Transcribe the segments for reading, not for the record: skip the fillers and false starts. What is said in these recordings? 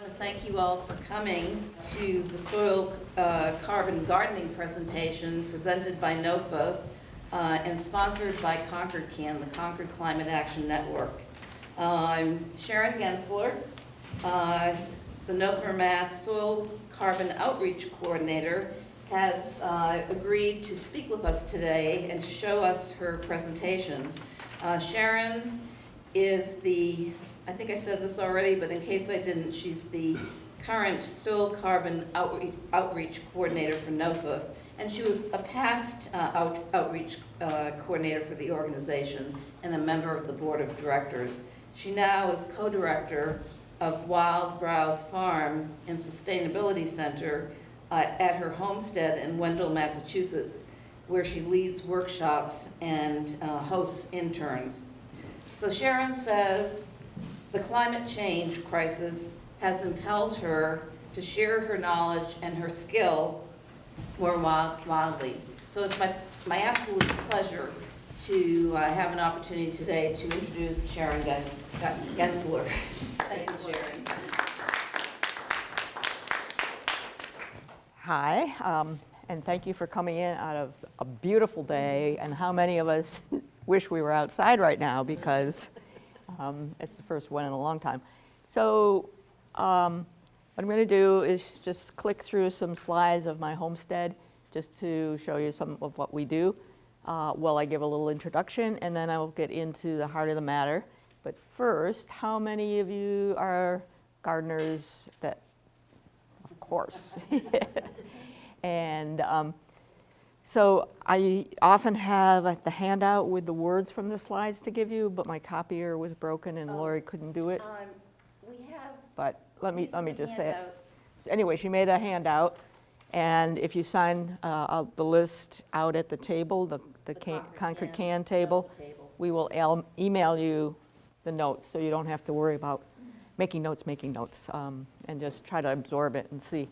I want to thank you all for coming to the soil carbon gardening presentation presented by NOFA and sponsored by Concord the Concord Climate Action Network. I'm Sharon Gensler, the NOFA Mass Soil Carbon Outreach Coordinator, has agreed to speak with us today and to show us her presentation. Sharon is the, I think I said this already, but in case I didn't, she's the current Soil Carbon Outreach Coordinator for NOFA, and she was a past outreach coordinator for the organization and a member of the board of directors. She now is co-director of Wild Browse Farm and Sustainability Center at her homestead in Wendell, Massachusetts, where she leads workshops and hosts interns. So Sharon says, the climate change crisis has impelled her to share her knowledge and her skill more wildly. So it's my absolute pleasure to have an opportunity today to introduce Sharon Gensler. Thank you, Sharon. Hi, and thank you for coming in out of a beautiful day, and how many of us wish we were outside right now because it's the first one in a long time. So what I'm going to do is just click through some slides of my homestead just to show you some of what we do while I give a little introduction, and then I will get into the heart of the matter. But first, how many of you are gardeners? That, of course. And so I often have the handout with the words from the slides to give you, but my copier was broken and Lori couldn't do it. We have. But let me just say it. handouts. So anyway, she made a handout, and if you sign the list out at the table, the Concord can table, we will email you the notes, so you don't have to worry about making notes, and just try to absorb it and see.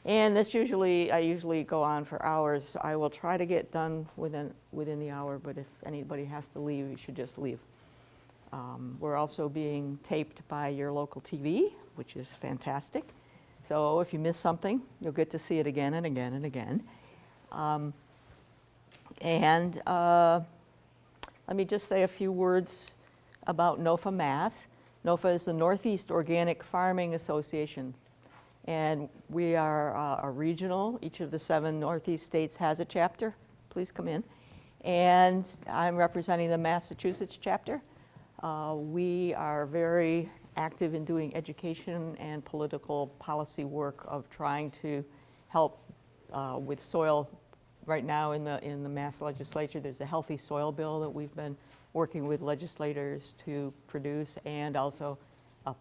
And this I usually go on for hours, so I will try to get done within the hour, but if anybody has to leave, you should just leave. We're also being taped by your local TV, which is fantastic. So if you miss something, you'll get to see it again and again and again. Let me just say a few words about NOFA Mass. NOFA is the Northeast Organic Farming Association. And we are a regional. Each of the 7 Northeast states has a chapter. Please come in. And I'm representing the Massachusetts chapter. We are very active in doing education and political policy work of trying to help with soil. Right now in the Mass legislature, there's a healthy soil bill that we've been working with legislators to produce, and also a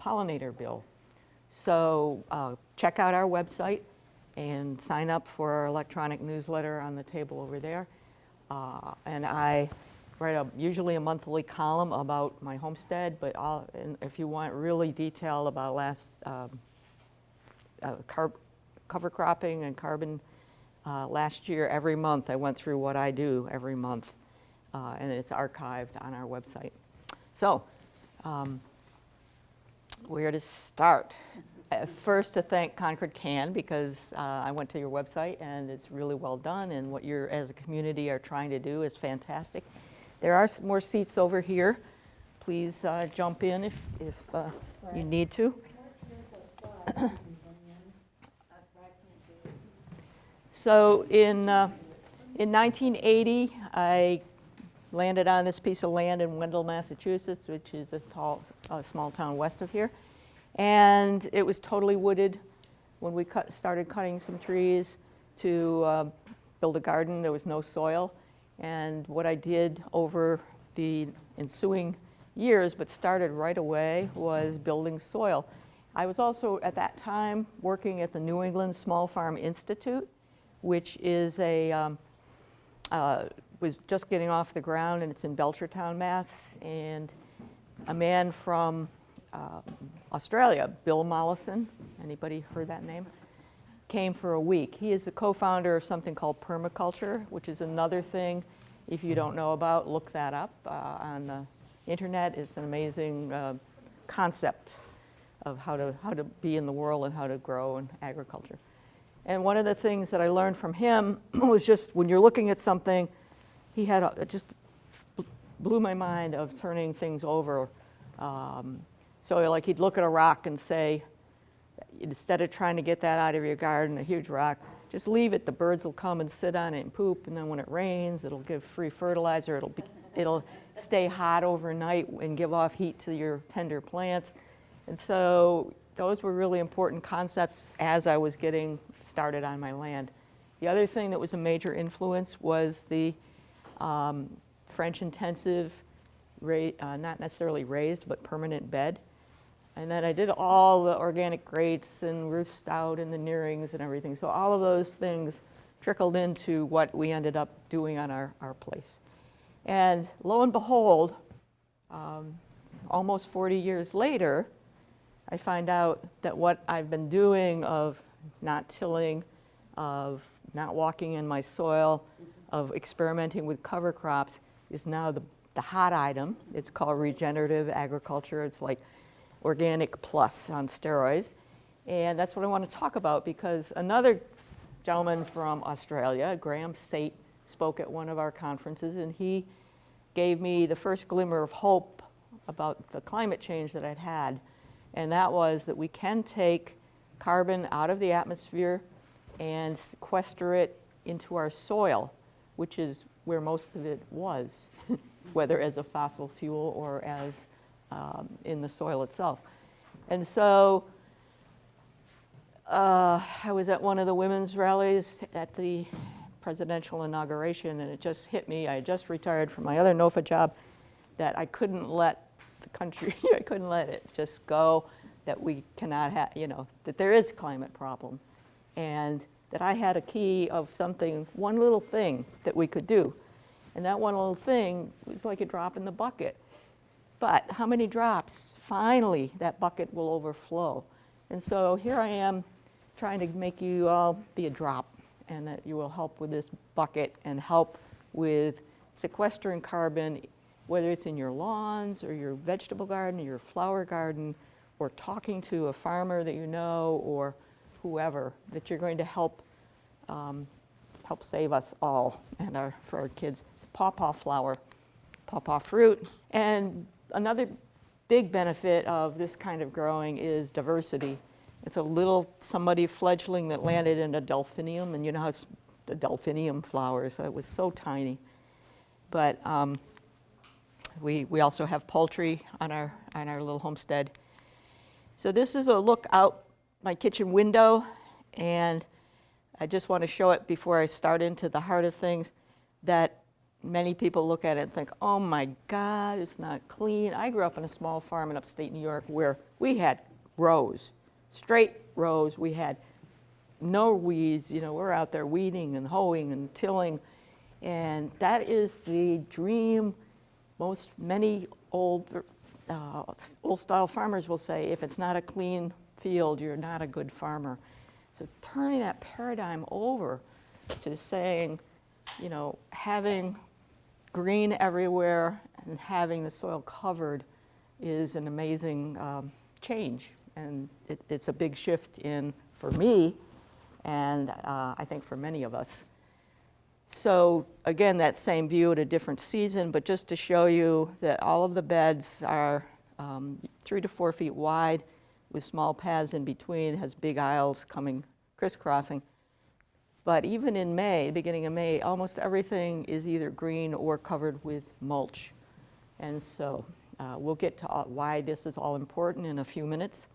pollinator bill. So check out our website and sign up for our electronic newsletter on the table over there. And I write usually a monthly column about my homestead, but and if you want really detail about cover cropping and carbon, last year, every month, I went through what I do every month, and it's archived on our website. So, where to start? First, to thank Concord Can, because I went to your website and it's really well done, and what you as a community are trying to do is fantastic. There are more seats over here. Please jump in if you need to. So in 1980, I landed on this piece of land in Wendell, Massachusetts, which is a small town west of here. And it was totally wooded. When we started cutting some trees to build a garden, there was no soil. And what I did over the ensuing years, but started right away, was building soil. I was also, at that time, working at the New England Small Farm Institute, which is was just getting off the ground, and it's in Belchertown, Mass. And a man from Australia, Bill Mollison, anybody heard that name? Came for a week. He is the co-founder of something called Permaculture, which is another thing, if you don't know about, look that up on the internet. It's an amazing concept of how to be in the world and how to grow in agriculture. And one of the things that I learned from him was just when you're looking at something, he had it just blew my mind of turning things over. So like he'd look at a rock and say, instead of trying to get that out of your garden, a huge rock, just leave it. The birds will come and sit on it and poop, and then when it rains, it'll give free fertilizer. It'll stay hot overnight and give off heat to your tender plants. And so those were really important concepts as I was getting started on my land. The other thing that was a major influence was the French intensive, not necessarily raised, but permanent bed. And then I did all the organic grates and roof stout and the nearings and everything. So all of those things trickled into what we ended up doing on our place. And lo and behold, almost 40 years later, I find out that what I've been doing of not tilling, of not walking in my soil, of experimenting with cover crops is now the hot item. It's called regenerative agriculture. It's like organic plus on steroids. And that's what I want to talk about because another gentleman from Australia, Graham Sate, spoke at one of our conferences, and he gave me the first glimmer of hope about the climate change that I'd had. And that was that we can take carbon out of the atmosphere and sequester it into our soil, which is where most of it was, whether as a fossil fuel or as in the soil itself. And so I was at one of the women's rallies at the presidential inauguration, and it just hit me. I had just retired from my other NOFA job, that I couldn't let the country, I couldn't let it just go, that we cannot have, that there is a climate problem, and that I had a key of something, one little thing that we could do. And that one little thing was like a drop in the bucket. But how many drops? Finally, that bucket will overflow. And so here I am trying to make you all be a drop, and that you will help with this bucket and help with sequestering carbon, whether it's in your lawns or your vegetable garden or your flower garden, or talking to a farmer that you know or whoever, that you're going to help save us all and for our kids. It's pawpaw flower, pawpaw fruit. And another big benefit of this kind of growing is diversity. It's a little somebody fledgling that landed in a delphinium, and you know how it's the delphinium flowers. It was so tiny. But we also have poultry on our little homestead. So this is a look out my kitchen window, and I just want to show it before I start into the heart of things, that many people look at it and think, oh my God, it's not clean. I grew up on a small farm in upstate New York where we had rows, straight rows. We had no weeds. We're out there weeding and hoeing and tilling. And that is the dream. Many old style farmers will say, if it's not a clean field, you're not a good farmer. So turning that paradigm over to saying, having green everywhere and having the soil covered is an amazing change. And it's a big shift for me, and I think for many of us. So again, that same view at a different season, but just to show you that all of the beds are 3 to 4 feet wide with small paths in between, has big aisles coming crisscrossing. But even in May, beginning of May, almost everything is either green or covered with mulch. And so we'll get to why this is all important in a few minutes.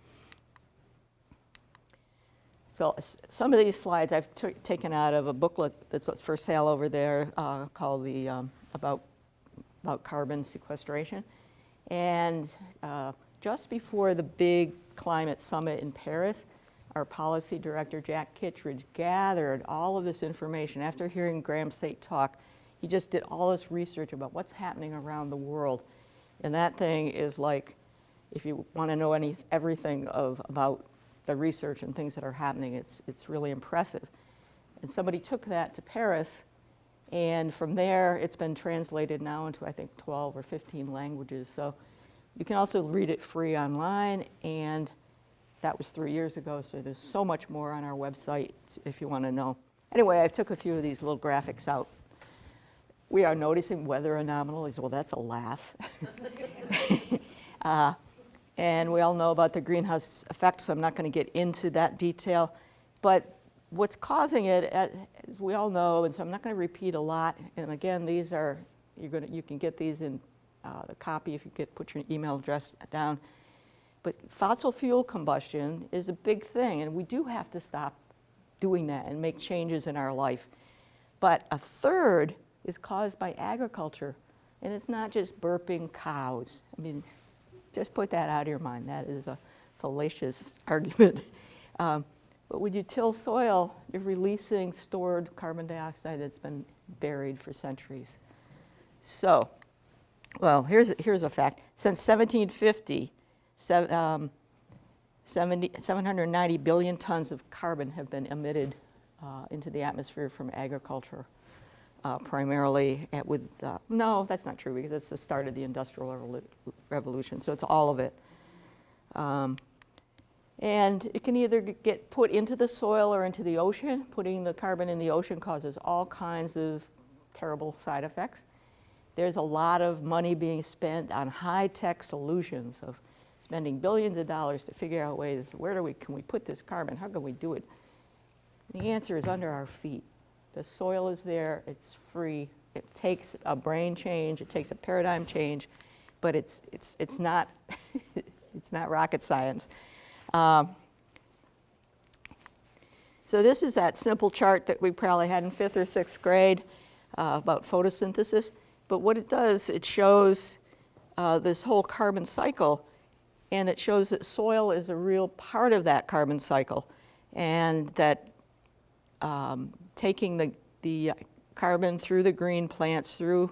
So some of these slides I've taken out of a booklet that's for sale over there called about carbon sequestration. And just before the big climate summit in Paris, our policy director, Jack Kittredge, gathered all of this information. After hearing Graham Sate talk, he just did all this research about what's happening around the world. And that thing is like, if you want to know everything about the research and things that are happening, it's really impressive. And somebody took that to Paris, and from there it's been translated now into, I think, 12 or 15 languages. So you can also read it free online, and that was 3 years ago, so there's so much more on our website if you want to know. Anyway, I took a few of these little graphics out. We are noticing weather anomalies. Well, that's a laugh. And we all know about the greenhouse effect, so I'm not going to get into that detail. But what's causing it, as we all know, and so I'm not going to repeat a lot. And again, these are, you can get these in the copy if you put your email address down. But fossil fuel combustion is a big thing, and we do have to stop doing that and make changes in our life. But a third is caused by agriculture, and it's not just burping cows. I mean, just put that out of your mind. That is a fallacious argument. But when you till soil, you're releasing stored carbon dioxide that's been buried for centuries. So, well, here's a fact. Since 1750, 790 billion tons of carbon have been emitted into the atmosphere from agriculture, primarily no, that's not true, because it's the start of the Industrial Revolution, so it's all of it. And it can either get put into the soil or into the ocean. Putting the carbon in the ocean causes all kinds of terrible side effects. There's a lot of money being spent on high-tech solutions of spending billions of dollars to figure out ways, can we put this carbon? How can we do it? The answer is under our feet. The soil is there, it's free. It takes a brain change, it takes a paradigm change, but it's not, it's not rocket science. So this is that simple chart that we probably had in 5th or 6th grade about photosynthesis. But what it does, it shows this whole carbon cycle, and it shows that soil is a real part of that carbon cycle, and that taking the carbon through the green plants through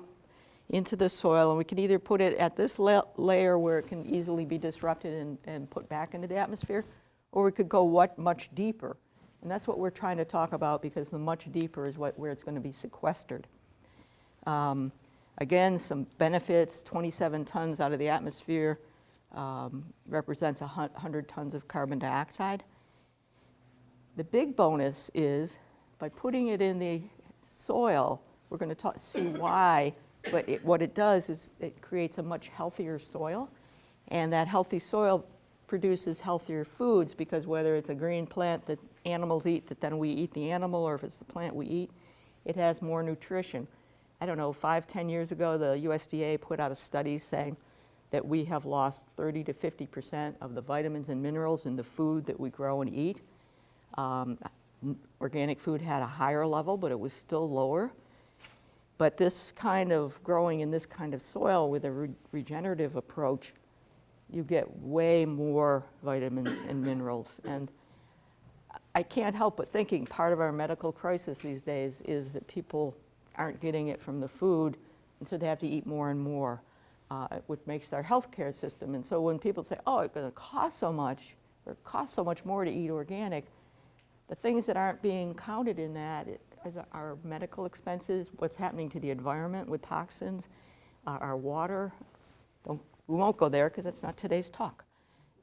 into the soil, and we can either put it at this layer where it can easily be disrupted and put back into the atmosphere, or we could go much deeper. And that's what we're trying to talk about, because the much deeper is where it's going to be sequestered. Again, some benefits: 27 tons out of the atmosphere represents 100 tons of carbon dioxide. The big bonus is, by putting it in the soil, we're going to see why, but what it does is it creates a much healthier soil, and that healthy soil produces healthier foods, because whether it's a green plant that animals eat that then we eat the animal, or if it's the plant we eat, it has more nutrition. I don't know, 5-10 years ago, the USDA put out a study saying that we have lost 30 to 50% of the vitamins and minerals in the food that we grow and eat. Organic food had a higher level, but it was still lower. But this kind of growing in this kind of soil with a regenerative approach, you get way more vitamins and minerals. And I can't help but thinking part of our medical crisis these days is that people aren't getting it from the food, and so they have to eat more and more, which makes our healthcare system. And so when people say, oh, it's going to cost so much, or it costs so much more to eat organic, the things that aren't being counted in that is our medical expenses, what's happening to the environment with toxins, our water. We won't go there because that's not today's talk.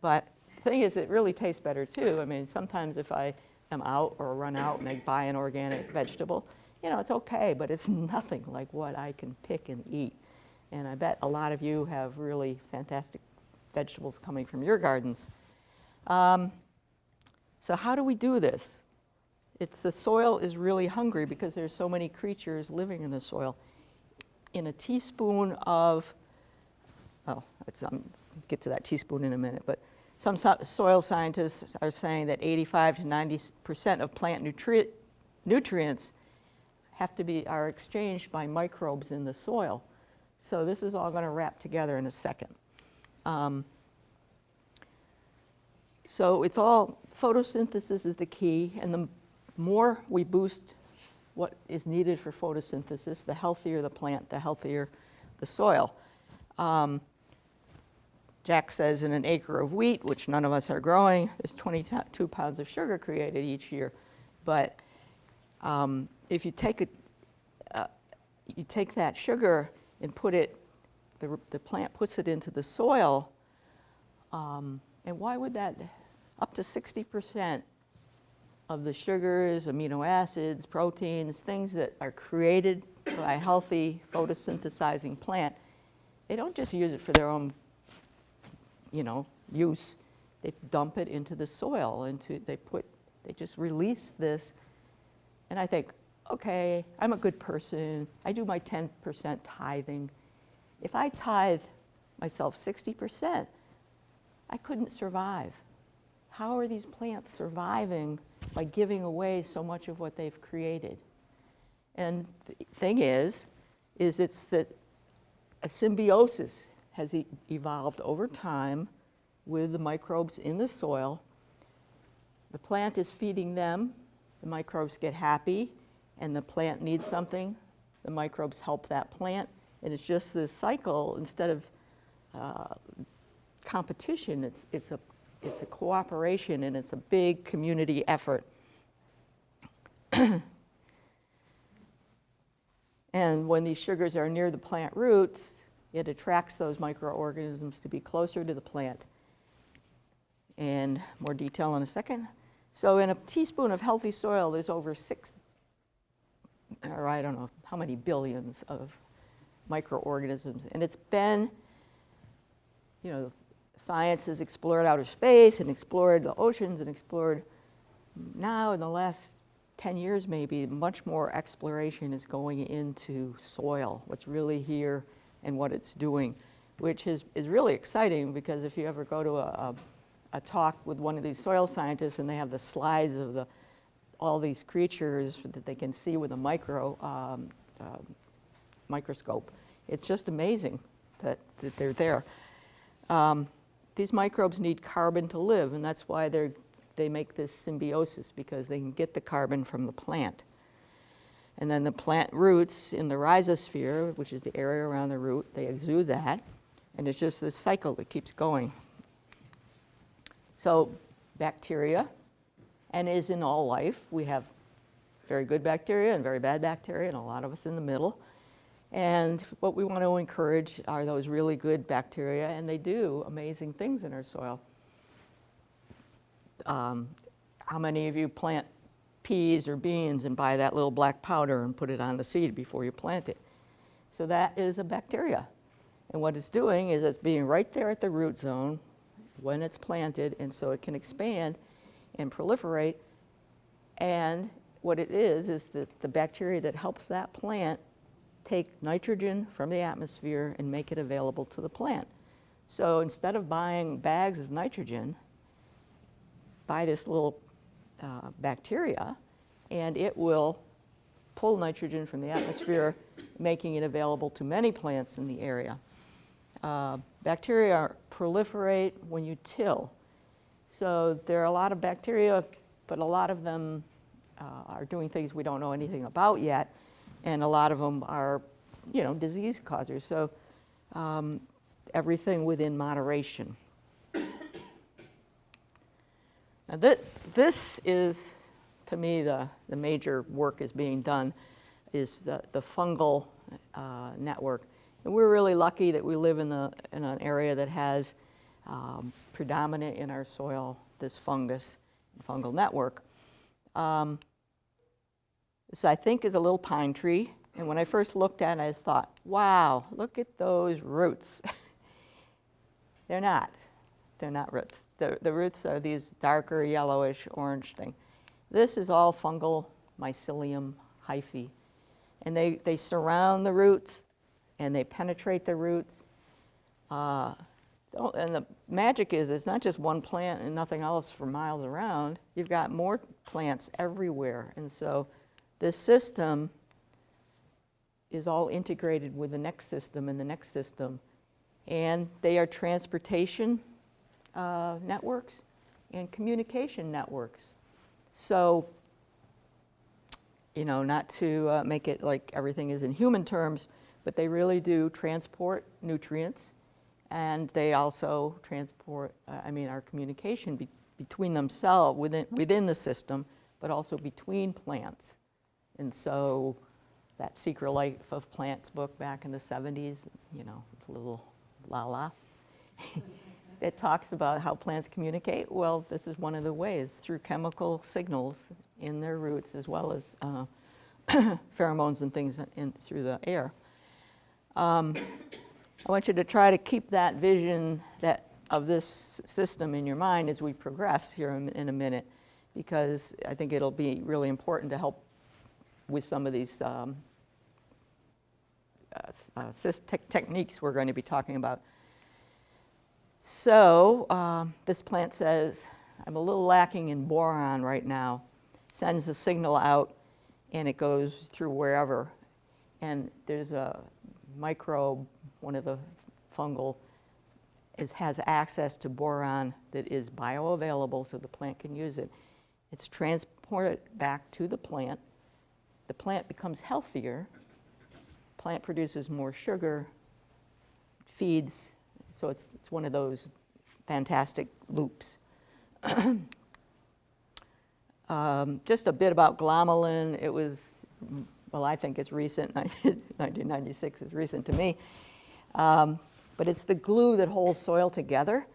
But the thing is, it really tastes better too. I mean, sometimes if I am out or run out and I buy an organic vegetable, you know, it's okay, but it's nothing like what I can pick and eat. And I bet a lot of you have really fantastic vegetables coming from your gardens. So how do we do this? The soil is really hungry because there's so many creatures living in the soil. In a teaspoon of, get to that teaspoon in a minute, but some soil scientists are saying that 85 to 90% of plant nutrients are exchanged by microbes in the soil. So this is all going to wrap together in a second. So it's all, photosynthesis is the key, and the more we boost what is needed for photosynthesis, the healthier the plant, the healthier the soil. Jack says in an acre of wheat, which none of us are growing, there's 22 pounds of sugar created each year. But if you take that sugar and put it, the plant puts it into the soil, and why would that up to 60% of the sugars, amino acids, proteins, things that are created by a healthy photosynthesizing plant, they don't just use it for their own, use. They dump it into the soil, they just release this. And I think, okay, I'm a good person. I do my 10% tithing. If I tithe myself 60%, I couldn't survive. How are these plants surviving by giving away so much of what they've created? And the thing is it's that a symbiosis has evolved over time with the microbes in the soil. The plant is feeding them, the microbes get happy, and the plant needs something, the microbes help that plant, and it's just this cycle. Instead of competition, it's a cooperation, and it's a big community effort. And when these sugars are near the plant roots, it attracts those microorganisms to be closer to the plant. And more detail in a second. So in a teaspoon of healthy soil, there's over 6, or I don't know how many billions of microorganisms. And it's been, science has explored outer space and explored the oceans and explored, now in the last 10 years maybe, much more exploration is going into soil, what's really here and what it's doing, which is really exciting, because if you ever go to a talk with one of these soil scientists and they have the slides of all these creatures that they can see with a microscope, it's just amazing that they're there. These microbes need carbon to live, and that's why they make this symbiosis, because they can get the carbon from the plant. And then the plant roots in the rhizosphere, which is the area around the root, they exude that, and it's just this cycle that keeps going. So bacteria, and as in all life, we have very good bacteria and very bad bacteria, and a lot of us in the middle. And what we want to encourage are those really good bacteria, and they do amazing things in our soil. How many of you plant peas or beans and buy that little black powder and put it on the seed before you plant it? So that is a bacteria. And what it's doing is it's being right there at the root zone when it's planted, and so it can expand and proliferate. And what it is the bacteria that helps that plant take nitrogen from the atmosphere and make it available to the plant. So instead of buying bags of nitrogen, buy this little bacteria, and it will pull nitrogen from the atmosphere, making it available to many plants in the area. Bacteria proliferate when you till. So there are a lot of bacteria, but a lot of them are doing things we don't know anything about yet, and a lot of them are, disease causers. So everything within moderation. Now this is, to me, the major work is being done, is the fungal network. And we're really lucky that we live in an area that has predominant in our soil this fungal network. This, I think, is a little pine tree. And when I first looked at it, I thought, wow, look at those roots. They're not roots. The roots are these darker yellowish orange thing. This is all fungal mycelium hyphae. And they surround the roots, and they penetrate the roots. And the magic is it's not just one plant and nothing else for miles around. You've got more plants everywhere. And so this system is all integrated with the next system and the next system. And they are transportation networks and communication networks. So, not to make it like everything is in human terms, but they really do transport nutrients, and they also transport, our communication between themselves, within the system, but also between plants. And so that Secret Life of Plants book back in the 70s, it's a little la-la. it talks about how plants communicate. Well, this is one of the ways, through chemical signals in their roots, as well as pheromones and things through the air. I want you to try to keep that vision of this system in your mind as we progress here in a minute, because I think it'll be really important to help with some of these techniques we're going to be talking about. So this plant says, I'm a little lacking in boron right now. Sends a signal out, and it goes through wherever. And there's a microbe, one of the fungal, has access to boron that is bioavailable, so the plant can use it. It's transported back to the plant. The plant becomes healthier. Plant produces more sugar, feeds. So it's one of those fantastic loops. Just a bit about glomalin. It was, well, I think it's recent. 1996 is recent to me. But it's the glue that holds soil together,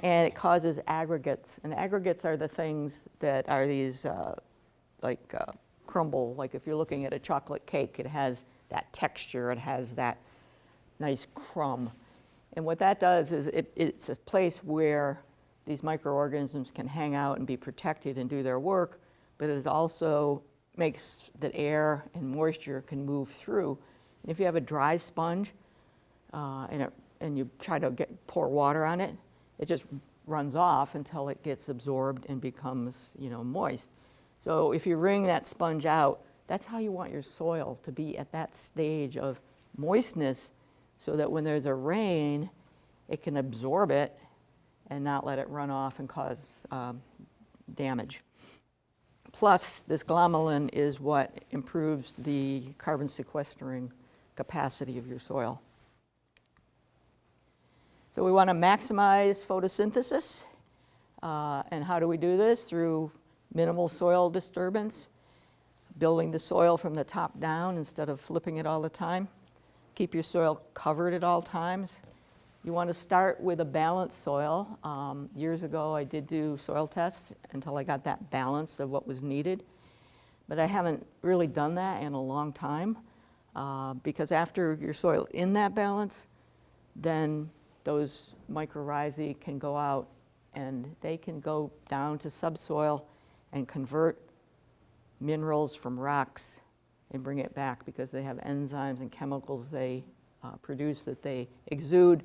and it causes aggregates. And aggregates are the things that are these crumble. Like if you're looking at a chocolate cake, it has that texture, it has that nice crumb. And what that does is it's a place where these microorganisms can hang out and be protected and do their work, but it also makes that air and moisture can move through. And if you have a dry sponge and you try to pour water on it, it just runs off until it gets absorbed and becomes, moist. So if you wring that sponge out, that's how you want your soil to be at that stage of moistness, so that when there's a rain, it can absorb it and not let it run off and cause damage. Plus, this glomalin is what improves the carbon sequestering capacity of your soil. So we want to maximize photosynthesis. And how do we do this? Through minimal soil disturbance, building the soil from the top down instead of flipping it all the time. Keep your soil covered at all times. You want to start with a balanced soil. Years ago, I did do soil tests until I got that balance of what was needed. But I haven't really done that in a long time, because after your soil in that balance, then those mycorrhizae can go out and they can go down to subsoil and convert minerals from rocks and bring it back, because they have enzymes and chemicals they produce that they exude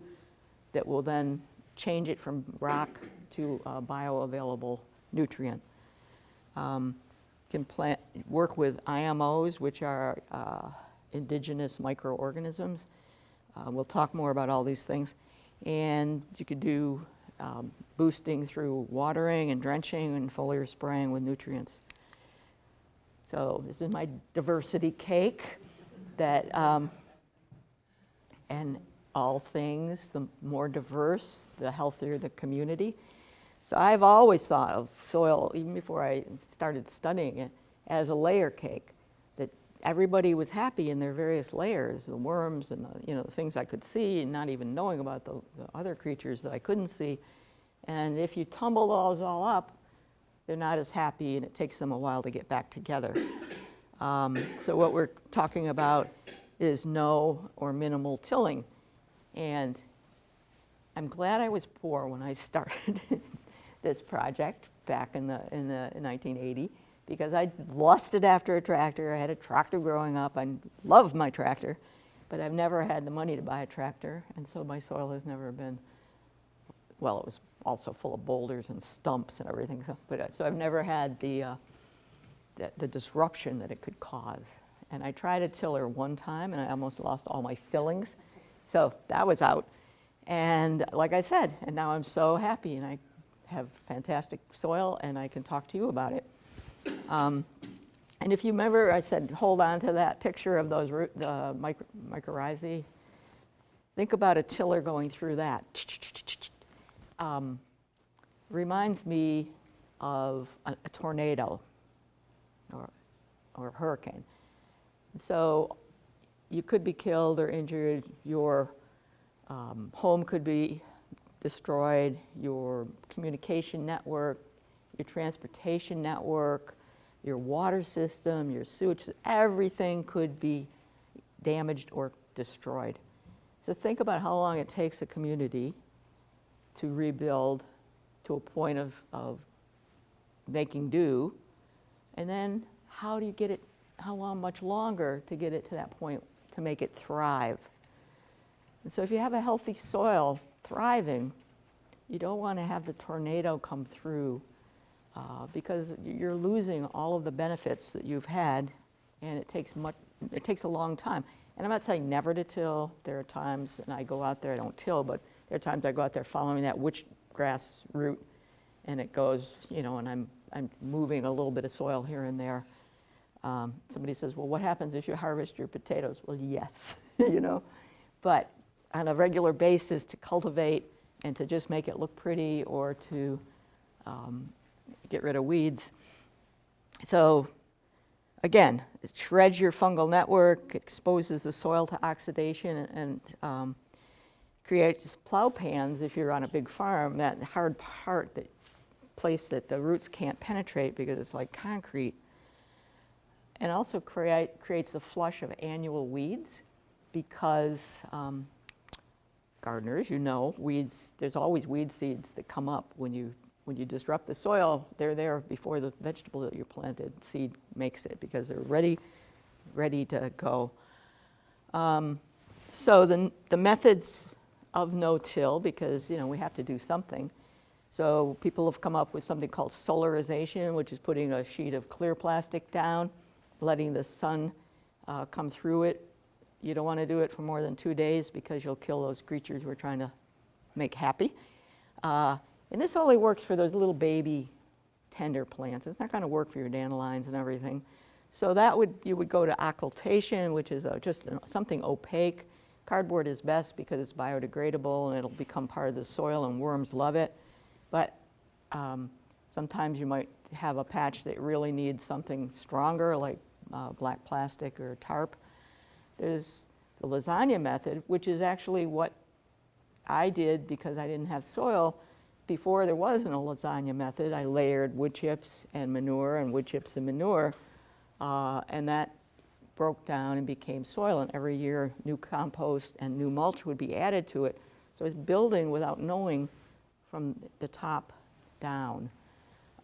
that will then change it from rock to a bioavailable nutrient. Can work with IMOs, which are indigenous microorganisms. We'll talk more about all these things. And you could do boosting through watering and drenching and foliar spraying with nutrients. So this is my diversity cake that, and all things, the more diverse, the healthier the community. So I've always thought of soil, even before I started studying it, as a layer cake, that everybody was happy in their various layers, the worms and the things I could see, and not even knowing about the other creatures that I couldn't see. And if you tumble those all up, they're not as happy, and it takes them a while to get back together. So what we're talking about is no or minimal tilling. And I'm glad I was poor when I started this project back in 1980, because I lusted after a tractor. I had a tractor growing up. I loved my tractor, but I've never had the money to buy a tractor, and so my soil has never been, well, it was also full of boulders and stumps and everything. So I've never had the disruption that it could cause. And I tried a tiller one time, and I almost lost all my fillings. So that was out. And like I said, and now I'm so happy, and I have fantastic soil, and I can talk to you about it. And if you remember, I said hold on to that picture of those mycorrhizae. Think about a tiller going through that. Reminds me of a tornado or a hurricane. So you could be killed or injured. Your home could be destroyed your communication network, your transportation network, your water system, your sewage, everything could be damaged or destroyed. So think about how long it takes a community to rebuild to a point of making do, and then how do you get it, how long, much longer to get it to that point to make it thrive. And so if you have a healthy soil thriving, you don't want to have the tornado come through because you're losing all of the benefits that you've had, and it takes a long time. And I'm not saying never to till. There are times, and I go out there, I don't till, but there are times I go out there following that witchgrass root, and it goes, you know, and I'm moving a little bit of soil here and there. Somebody says, well, what happens if you harvest your potatoes? Well, yes, you know, but on a regular basis to cultivate and to just make it look pretty or to get rid of weeds. So again, it shreds your fungal network, exposes the soil to oxidation, and creates plow pans if you're on a big farm, that hard part, that place that the roots can't penetrate because it's like concrete. And also creates a flush of annual weeds because gardeners, you know, weeds, there's always weed seeds that come up when you disrupt the soil. They're there before the vegetable that you planted seed makes it because they're ready to go. So the methods of no-till, because, you know, we have to do something. So people have come up with something called solarization, which is putting a sheet of clear plastic down, letting the sun come through it. You don't want to do it for more than 2 days because you'll kill those creatures we're trying to make happy. And this only works for those little baby tender plants. It's not going to work for your dandelions and everything. So you would go to occultation, which is just something opaque. Cardboard is best because it's biodegradable and it'll become part of the soil and worms love it. But sometimes you might have a patch that really needs something stronger, like black plastic or tarp. There's the lasagna method, which is actually what I did because I didn't have soil. Before there wasn't a lasagna method, I layered wood chips and manure and wood chips and manure, and that broke down and became soil, and every year new compost and new mulch would be added to it. So it's building without knowing from the top down.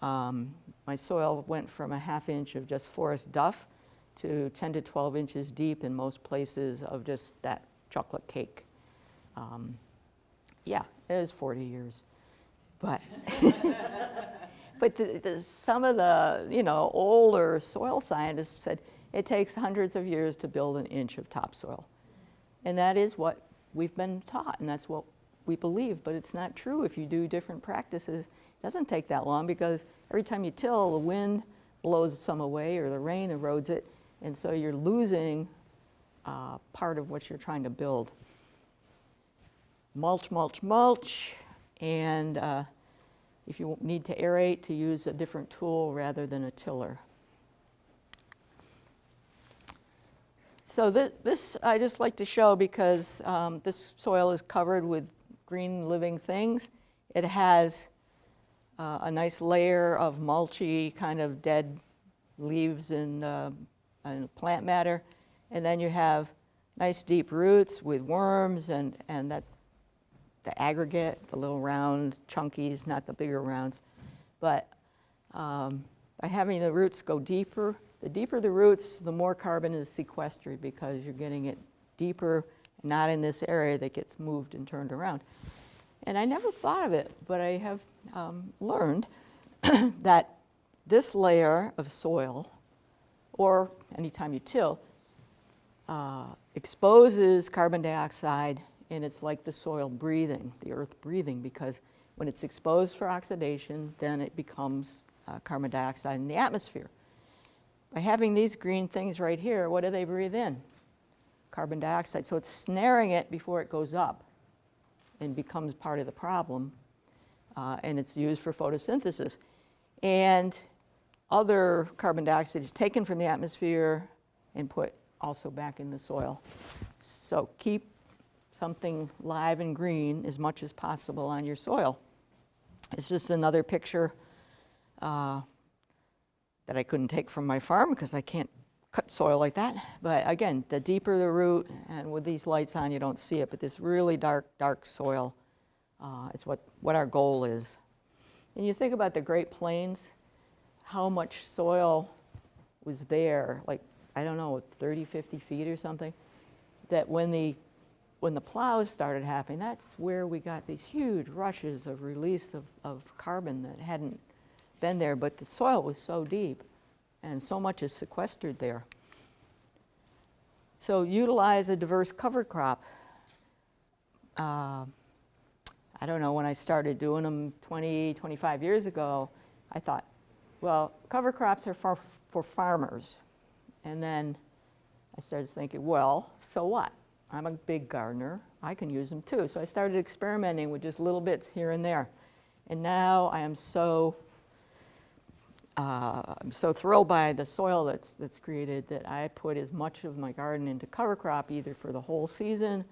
My soil went from a ½ inch of just forest duff to 10 to 12 inches deep in most places of just that chocolate cake. Yeah, it was 40 years. But, but some of the, you know, older soil scientists said it takes hundreds of years to build an inch of topsoil. And that is what we've been taught, and that's what we believe, but it's not true. If you do different practices, it doesn't take that long because every time you till, the wind blows some away or the rain erodes it, and so you're losing part of what you're trying to build. Mulch, mulch, mulch, and if you need to aerate, to use a different tool rather than a tiller. So this I just like to show because this soil is covered with green living things. It has a nice layer of mulchy kind of dead leaves and plant matter, and then you have nice deep roots with worms and that the aggregate, the little round chunkies, not the bigger rounds. But by having the roots go deeper, the deeper the roots, the more carbon is sequestered because you're getting it deeper, not in this area that gets moved and turned around. And I never thought of it, but I have learned that this layer of soil, or anytime you till, exposes carbon dioxide, and it's like the soil breathing, the earth breathing, because when it's exposed for oxidation, then it becomes carbon dioxide in the atmosphere. By having these green things right here, what do they breathe in? Carbon dioxide. So it's snaring it before it goes up and becomes part of the problem, and it's used for photosynthesis. And other carbon dioxide is taken from the atmosphere and put also back in the soil. So keep something live and green as much as possible on your soil. It's just another picture that I couldn't take from my farm because I can't cut soil like that. But again, the deeper the root, and with these lights on you don't see it, but this really dark soil is what our goal is. And you think about the Great Plains, how much soil was there, like, I don't know, 30, 50 feet or something, that when the plows started happening, that's where we got these huge rushes of release of carbon that hadn't been there, but the soil was so deep and so much is sequestered there. So utilize a diverse cover crop. I don't know, when I started doing them 20, 25 years ago, I thought, well, cover crops are for farmers. And then I started thinking, well, so what? I'm a big gardener, I can use them too. So I started experimenting with just little bits here and there. And now I am I'm so thrilled by the soil that's created that I put as much of my garden into cover crop, either for the whole season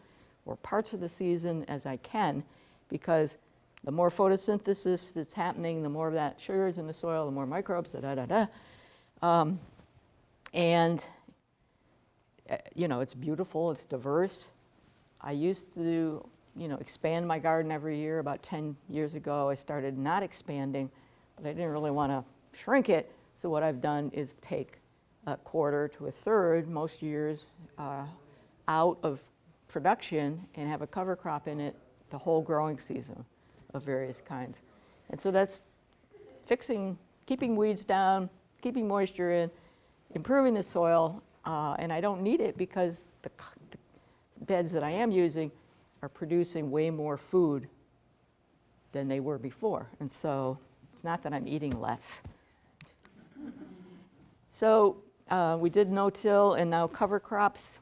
or parts of the season as I can, because the more photosynthesis that's happening, the more of that sugar's in the soil, the more microbes, and you know, it's beautiful, it's diverse. I used to, you know, expand my garden every year. About 10 years ago, I started not expanding, but I didn't really want to shrink it. So what I've done is take a quarter to a third, most years, out of production and have a cover crop in it the whole growing season of various kinds. And so that's keeping weeds down, keeping moisture in, improving the soil, and I don't need it because the beds that I am using are producing way more food than they were before. And so it's not that I'm eating less. So we did no-till and now cover crops.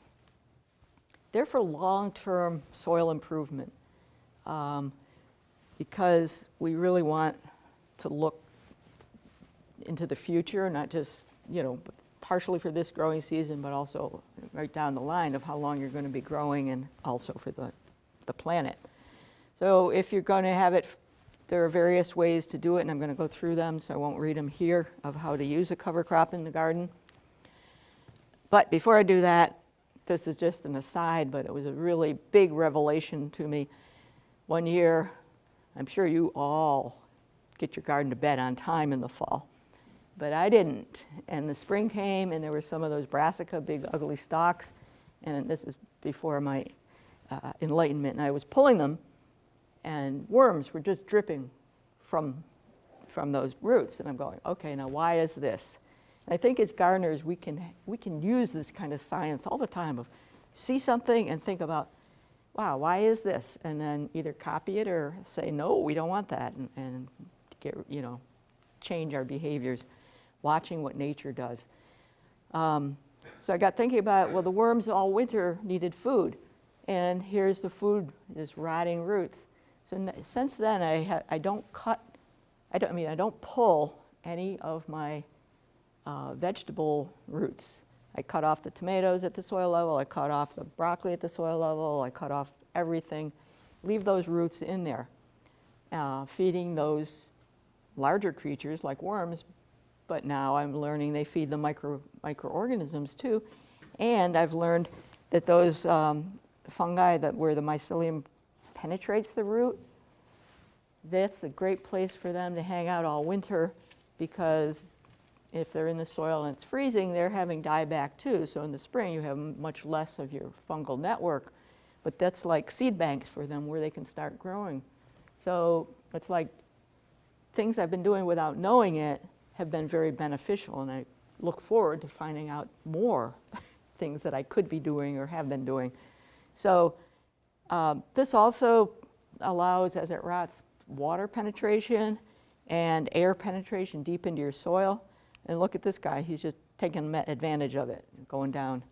They're for long-term soil improvement because we really want to look into the future, not just, you know, partially for this growing season, but also right down the line of how long you're going to be growing and also for the planet. So if you're going to have it, there are various ways to do it, and I'm going to go through them, so I won't read them here, of how to use a cover crop in the garden. But before I do that, this is just an aside, but it was a really big revelation to me. One year, I'm sure you all get your garden to bed on time in the fall, but I didn't. And the spring came, and there were some of those brassica, big ugly stalks, and this is before my enlightenment, and I was pulling them, and worms were just dripping from those roots. And I'm going, okay, now why is this? And I think as gardeners, we can use this kind of science all the time of see something and think about, wow, why is this? And then either copy it or say, no, we don't want that, and get, you know, change our behaviors, watching what nature does. So I got thinking about, well, the worms all winter needed food, and here's the food, this rotting roots. So since then, I don't pull any of my vegetable roots. I cut off the tomatoes at the soil level, I cut off the broccoli at the soil level, I cut off everything, leave those roots in there, feeding those larger creatures like worms, but now I'm learning they feed the microorganisms too, and I've learned that those fungi where the mycelium penetrates the root, that's a great place for them to hang out all winter, because if they're in the soil and it's freezing, they're having dieback too. So in the spring, you have much less of your fungal network, but that's like seed banks for them where they can start growing. So it's like things I've been doing without knowing it have been very beneficial, and I look forward to finding out more things that I could be doing or have been doing. So this also allows, as it rots, water penetration and air penetration deep into your soil. And look at this guy, he's just taking advantage of it, going down.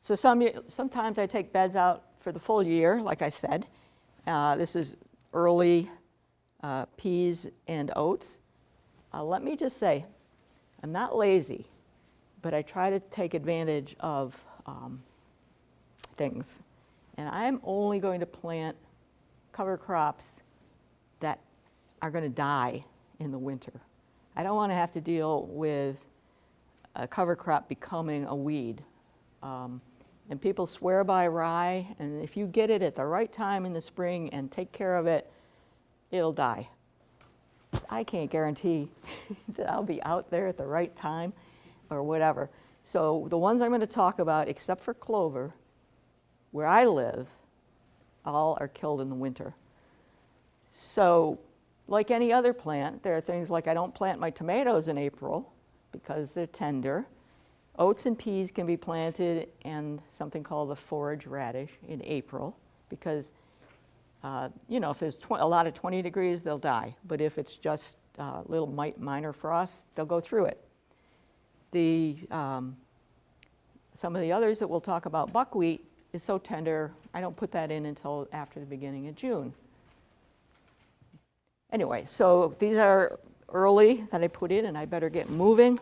So sometimes I take beds out for the full year, like I said. This is early peas and oats. Let me just say, I'm not lazy, but I try to take advantage of things. And I'm only going to plant cover crops that are going to die in the winter. I don't want to have to deal with a cover crop becoming a weed. And people swear by rye, and if you get it at the right time in the spring and take care of it, it'll die. I can't guarantee that I'll be out there at the right time or whatever. So the ones I'm going to talk about, except for clover, where I live, all are killed in the winter. So like any other plant, there are things like I don't plant my tomatoes in April because they're tender. Oats and peas can be planted and something called the forage radish in April because, if there's a lot of 20 degrees, they'll die. But if it's just little minor frosts, they'll go through it. Some of the others that we'll talk about, buckwheat, is so tender, I don't put that in until after the beginning of June. Anyway, so these are early that I put in, and I better get moving.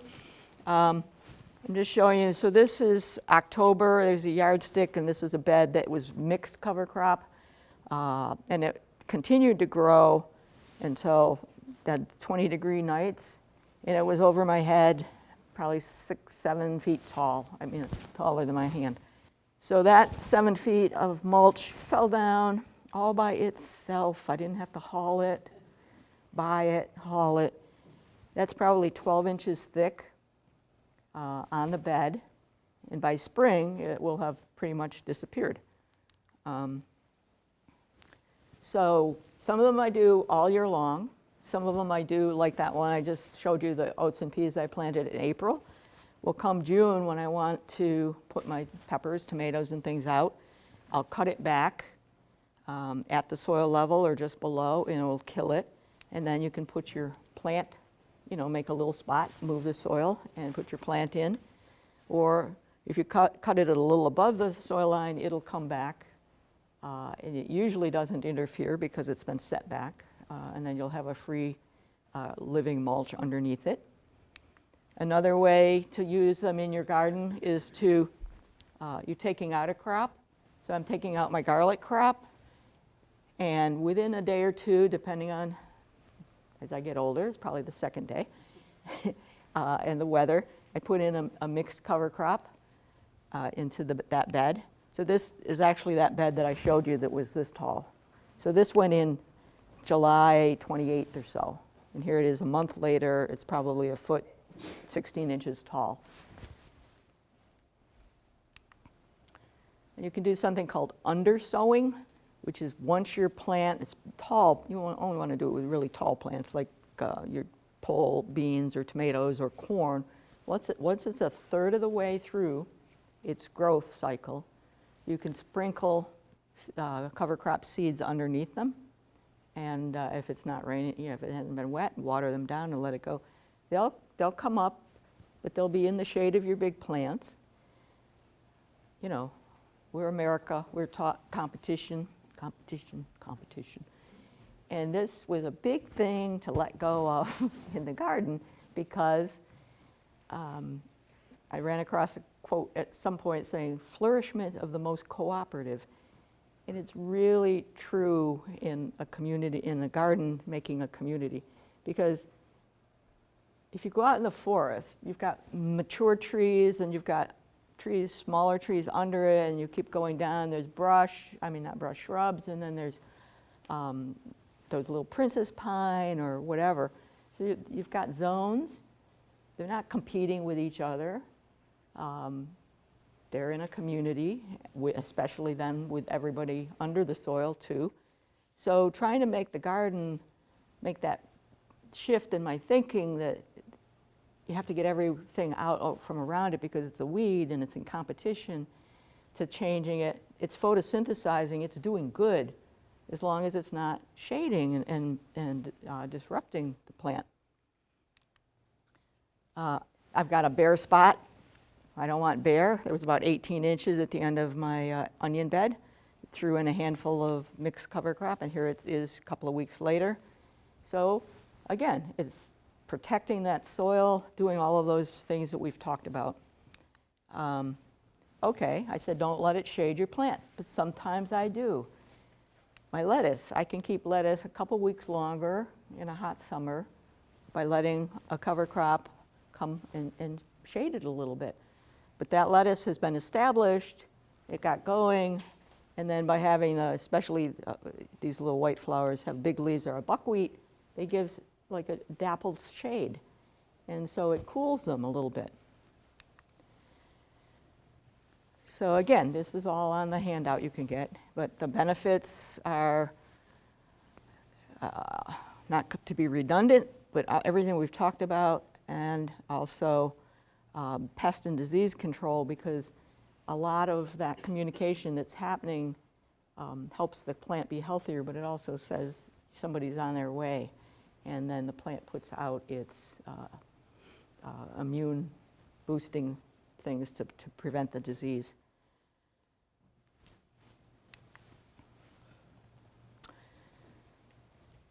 I'm just showing you, so this is October, there's a yardstick, and this is a bed that was mixed cover crop, and it continued to grow until that 20-degree nights, and it was over my head, probably 6-7 feet tall, taller than my hand. So that 7 feet of mulch fell down all by itself. I didn't have to haul it, buy it, haul it. That's probably 12 inches thick. On the bed, and by spring it will have pretty much disappeared. So some of them I do all year long. Some of them I do like that one I just showed you, the oats and peas I planted in April. Well, come June, when I want to put my peppers, tomatoes, and things out, I'll cut it back at the soil level or just below, and it'll kill it. And then you can put your plant, make a little spot, move the soil, and put your plant in. Or if you cut it a little above the soil line, it'll come back. And it usually doesn't interfere because it's been set back. And then you'll have a free living mulch underneath it. Another way to use them in your garden is you're taking out a crop. So I'm taking out my garlic crop. And within a day or two, depending on as I get older, it's probably the second day, and the weather, I put in a mixed cover crop into that bed. So this is actually that bed that I showed you that was this tall. So this went in July 28th or so. And here it is a month later, it's probably 1 foot, 16 inches tall. And you can do something called UnderSowing, which is once your plant is tall, you only want to do it with really tall plants like your pole beans or tomatoes or corn. Once it's a third of the way through its growth cycle, you can sprinkle cover crop seeds underneath them. And if it's not raining, if it hasn't been wet, water them down and let it go. They'll come up, but they'll be in the shade of your big plants. We're America, we're taught competition. And this was a big thing to let go of in the garden because I ran across a quote at some point saying, flourishment of the most cooperative. And it's really true in a community, in a garden, making a community. Because if you go out in the forest, you've got mature trees and you've got trees, smaller trees under it, and you keep going down, there's shrubs, and then there's those little princess pine or whatever. So you've got zones. They're not competing with each other. They're in a community, especially then with everybody under the soil too. So trying to make the garden, make that shift in my thinking that you have to get everything out from around it because it's a weed and it's in competition, to changing it. It's photosynthesizing, it's doing good as long as it's not shading and disrupting the plant. I've got a bare spot. I don't want bare. There was about 18 inches at the end of my onion bed. Threw in a handful of mixed cover crop, and here it is a couple of weeks later. So again, it's protecting that soil, doing all of those things that we've talked about. Okay, I said, don't let it shade your plants, but sometimes I do. My lettuce, I can keep lettuce a couple weeks longer in a hot summer by letting a cover crop come and shade it a little bit. But that lettuce has been established, it got going, and then by having, especially these little white flowers have big leaves or a buckwheat, they give like a dappled shade. And so it cools them a little bit. So again, this is all on the handout you can get, but the benefits are not to be redundant, but everything we've talked about, and also pest and disease control, because a lot of that communication that's happening helps the plant be healthier, but it also says somebody's on their way, and then the plant puts out its immune boosting things to prevent the disease.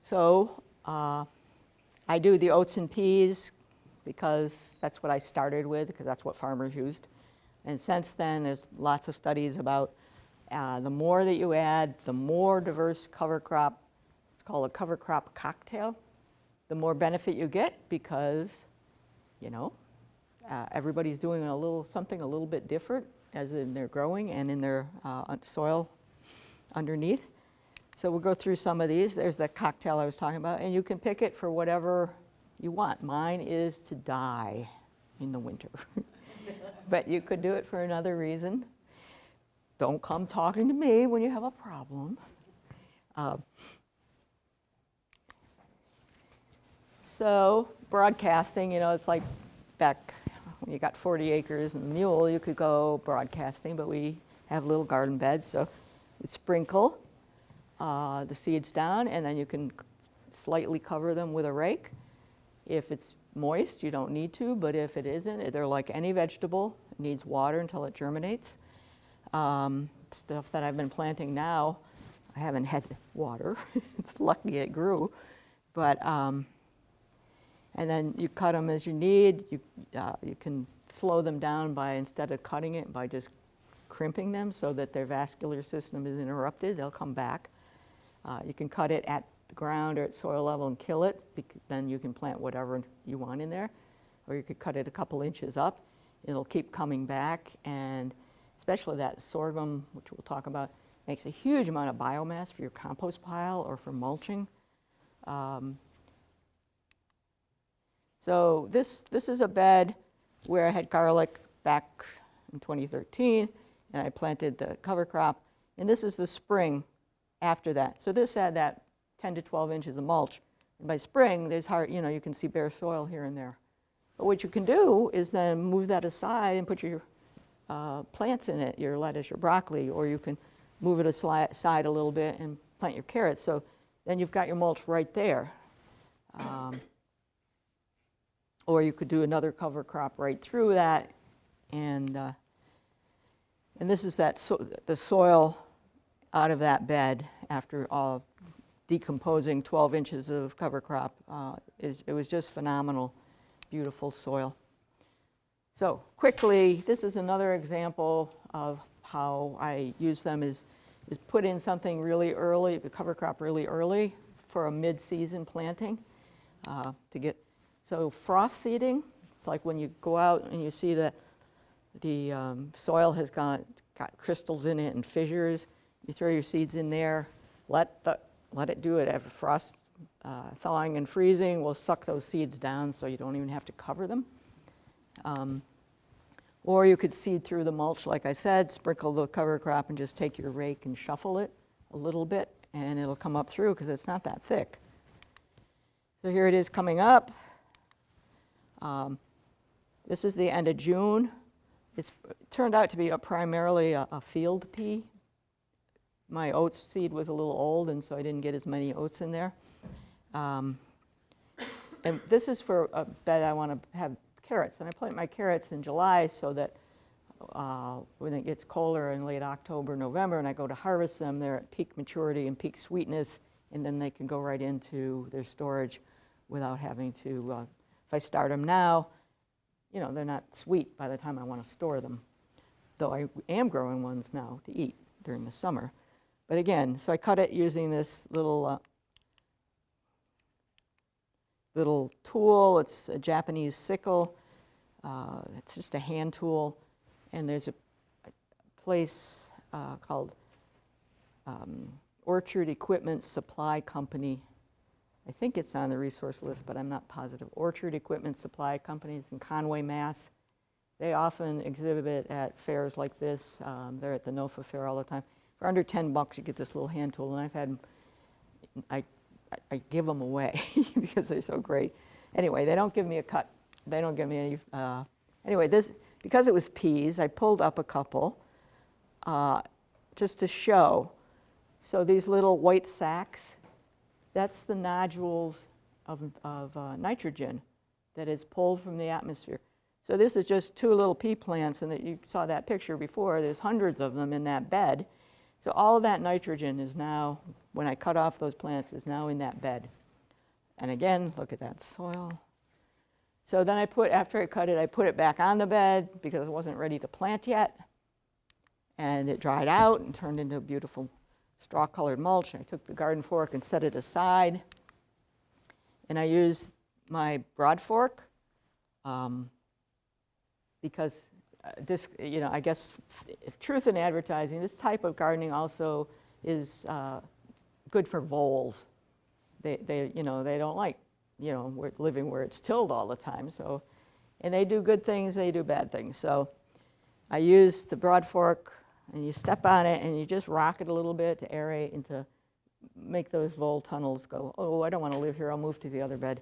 So I do the oats and peas because that's what I started with, because that's what farmers used. And since then, there's lots of studies about the more that you add, the more diverse cover crop, it's called a cover crop cocktail, the more benefit you get, because, you know, everybody's doing something a little bit different as in their growing and in their soil underneath. So we'll go through some of these. There's the cocktail I was talking about, and you can pick it for whatever you want. Mine is to die in the winter, but you could do it for another reason. Don't come talking to me when you have a problem. So broadcasting, you know, it's like back when you got 40 acres and a mule, you could go broadcasting, but we have little garden beds, so you sprinkle the seeds down, and then you can slightly cover them with a rake. If it's moist, you don't need to, but if it isn't, they're like any vegetable. It needs water until it germinates. Stuff that I've been planting now, I haven't had water. It's lucky it grew. But, and then you cut them as you need. You can slow them down by, instead of cutting it, by just crimping them so that their vascular system is interrupted. They'll come back. You can cut it at the ground or at soil level and kill it. Then you can plant whatever you want in there. Or you could cut it a couple inches up. It'll keep coming back, and especially that sorghum, which we'll talk about, makes a huge amount of biomass for your compost pile or for mulching. So this is a bed where I had garlic back in 2013, and I planted the cover crop. And this is the spring after that. So this had that 10 to 12 inches of mulch. And by spring, there's hard, you know, you can see bare soil here and there. But what you can do is then move that aside and put your plants in it, your lettuce, your broccoli, or you can move it aside a little bit and plant your carrots. So then you've got your mulch right there. Or you could do another cover crop right through that. And this is the soil out of that bed after all decomposing 12 inches of cover crop. It was just phenomenal, beautiful soil. So quickly, this is another example of how I use them is put in something really early, the cover crop really early for a mid-season planting to get, so frost seeding, it's like when you go out and you see that the soil has got crystals in it and fissures, you throw your seeds in there, let it do it. After frost thawing and freezing will suck those seeds down so you don't even have to cover them. Or you could seed through the mulch, like I said, sprinkle the cover crop and just take your rake and shuffle it a little bit, and it'll come up through because it's not that thick. So here it is coming up. This is the end of June. It turned out to be primarily a field pea. My oats seed was a little old, and so I didn't get as many oats in there. And this is for a bed I want to have carrots. And I plant my carrots in July so that when it gets colder in late October, November, and I go to harvest them, they're at peak maturity and peak sweetness, and then they can go right into their storage without having to, if I start them now, you know, they're not sweet by the time I want to store them. though I am growing ones now to eat during the summer. But again, so I cut it using this little tool. It's a Japanese sickle. It's just a hand tool. And there's a place called Orchard Equipment Supply Company. I think it's on the resource list, but I'm not positive. Orchard Equipment Supply Companies in Conway, Mass. They often exhibit at fairs like this. They're at the NOFA fair all the time. For under $10, you get this little hand tool, and I've had, I give them away because they're so great. Anyway, they don't give me a cut. They don't give me any, anyway, this, because it was peas, I pulled up a couple just to show. So these little white sacks, that's the nodules of nitrogen that is pulled from the atmosphere. So this is just two little pea plants, and that you saw that picture before. There's hundreds of them in that bed. So all of that nitrogen is now, when I cut off those plants, is now in that bed. And again, look at that soil. So then after I cut it, I put it back on the bed because it wasn't ready to plant yet. And it dried out and turned into a beautiful straw-colored mulch. I took the garden fork and set it aside. And I used my broad fork because I guess truth in advertising, this type of gardening also is good for voles. They don't like, living where it's tilled all the time. So, and they do good things, they do bad things. So I used the broad fork, and you step on it and you just rock it a little bit to aerate and to make those vole tunnels go, oh, I don't want to live here, I'll move to the other bed.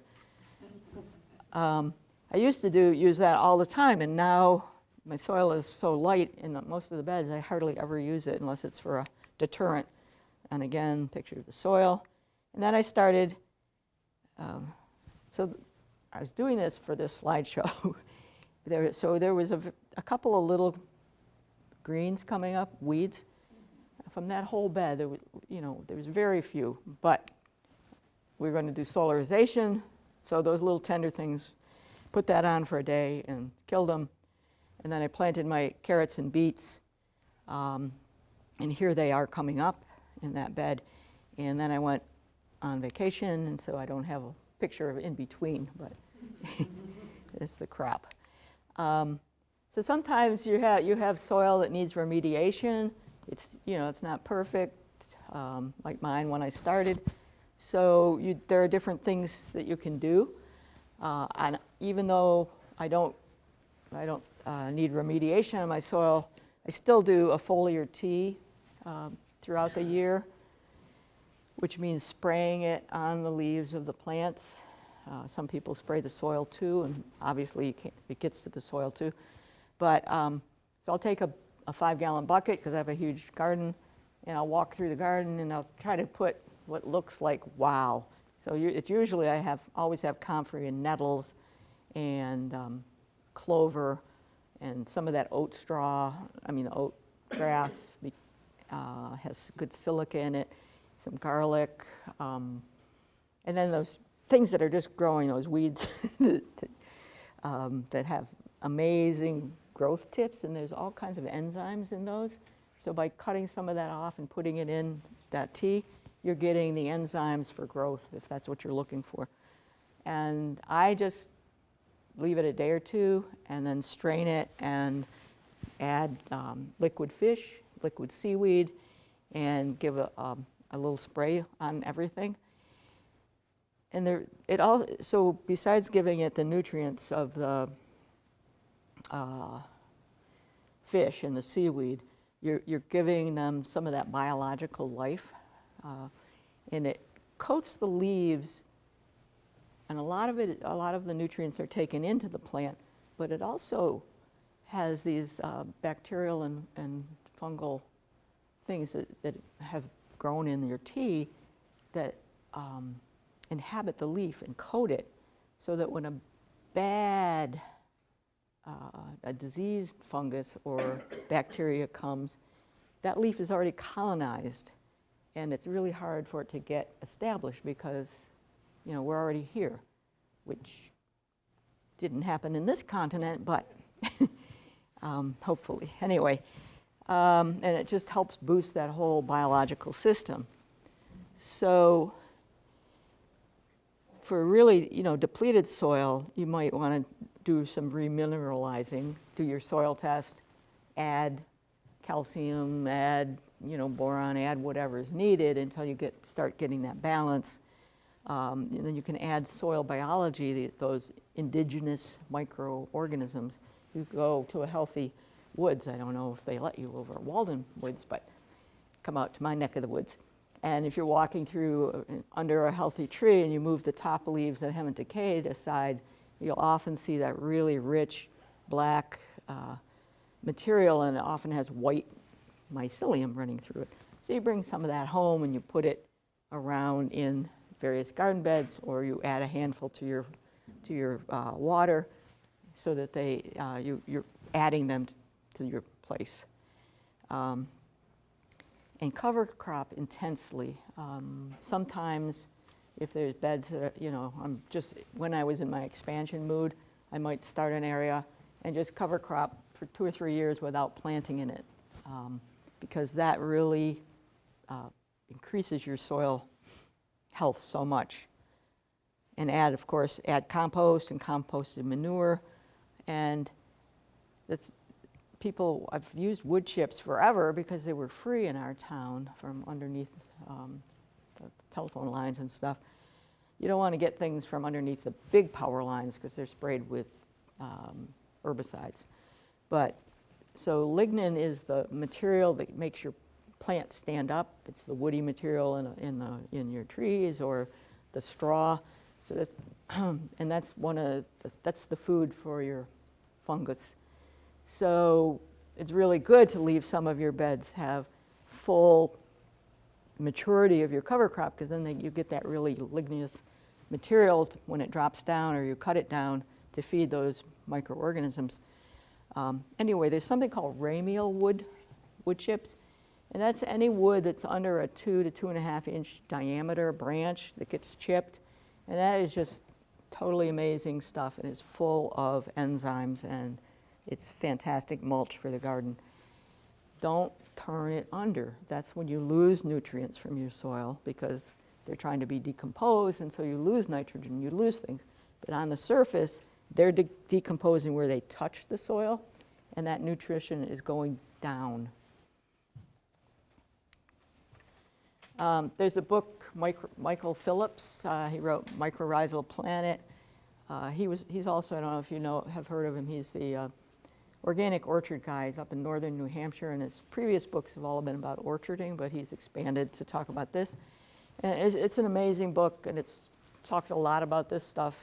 I used to use that all the time, and now my soil is so light in most of the beds, I hardly ever use it unless it's for a deterrent. And again, picture of the soil. And then I started, so I was doing this for this slideshow. So there was a couple of little greens coming up, weeds. From that whole bed, there was very few, but we were going to do solarization. So those little tender things, put that on for a day and killed them. And then I planted my carrots and beets, and here they are coming up in that bed. And then I went on vacation, and so I don't have a picture of in between, but it's the crop. So sometimes you have soil that needs remediation. It's not perfect, like mine when I started. So there are different things that you can do. And even though I don't need remediation on my soil, I still do a foliar tea throughout the year, which means spraying it on the leaves of the plants. Some people spray the soil too, and obviously it gets to the soil too. But so I'll take a 5-gallon bucket because I have a huge garden, and I'll walk through the garden and I'll try to put what looks like wow. So it's usually I always have comfrey and nettles and clover and some of that oat straw. The oat grass has good silica in it, some garlic, and then those things that are just growing, those weeds that have amazing growth tips, and there's all kinds of enzymes in those. So by cutting some of that off and putting it in that tea, you're getting the enzymes for growth, if that's what you're looking for. And I just leave it a day or two and then strain it and add liquid fish, liquid seaweed, and give a little spray on everything. And so besides giving it the nutrients of the fish and the seaweed, you're giving them some of that biological life, and it coats the leaves, and a lot of the nutrients are taken into the plant, but it also has these bacterial and fungal things that have grown in your tea that inhabit the leaf and coat it, so that when a bad a diseased fungus or bacteria comes, that leaf is already colonized, and it's really hard for it to get established because we're already here, which didn't happen in this continent, but hopefully. Anyway, and it just helps boost that whole biological system. So for really, depleted soil, you might want to do some remineralizing, do your soil test, add calcium, add, boron, add whatever is needed until you start getting that balance. And then you can add soil biology, those indigenous microorganisms. You go to a healthy woods. I don't know if they let you over at Walden Woods, but come out to my neck of the woods. And if you're walking through under a healthy tree and you move the top leaves that haven't decayed aside, you'll often see that really rich black material, and it often has white mycelium running through it. So you bring some of that home and you put it around in various garden beds, or you add a handful to your water, so that you're adding them to your place. And cover crop intensely. Sometimes if there's beds that are, when I was in my expansion mood, I might start an area and just cover crop for 2 or 3 years without planting in it, because that really increases your soil health so much. And add compost and composted manure. And I've used wood chips forever because they were free in our town from underneath the telephone lines and stuff. You don't want to get things from underneath the big power lines because they're sprayed with herbicides. So lignin is the material that makes your plant stand up. It's the woody material in your trees, or the straw. So that's and that's that's the food for your fungus. So it's really good to leave some of your beds have full maturity of your cover crop, because then you get that really ligneous material when it drops down, or you cut it down to feed those microorganisms. Anyway, there's something called ramial wood chips, and that's any wood that's under a 2 to 2.5 inch diameter branch that gets chipped, and that is just totally amazing stuff, and it's full of enzymes, and it's fantastic mulch for the garden. Don't turn it under. That's when you lose nutrients from your soil, because they're trying to be decomposed, and so you lose nitrogen, you lose things. But on the surface, they're decomposing where they touch the soil, and that nutrition is going down. There's a book, Michael Phillips, he wrote Mycorrhizal Planet. He's also, I don't know if you have heard of him, he's the organic orchard guy. He's up in northern New Hampshire, and his previous books have all been about orcharding, but he's expanded to talk about this. And it's an amazing book, and it talks a lot about this stuff.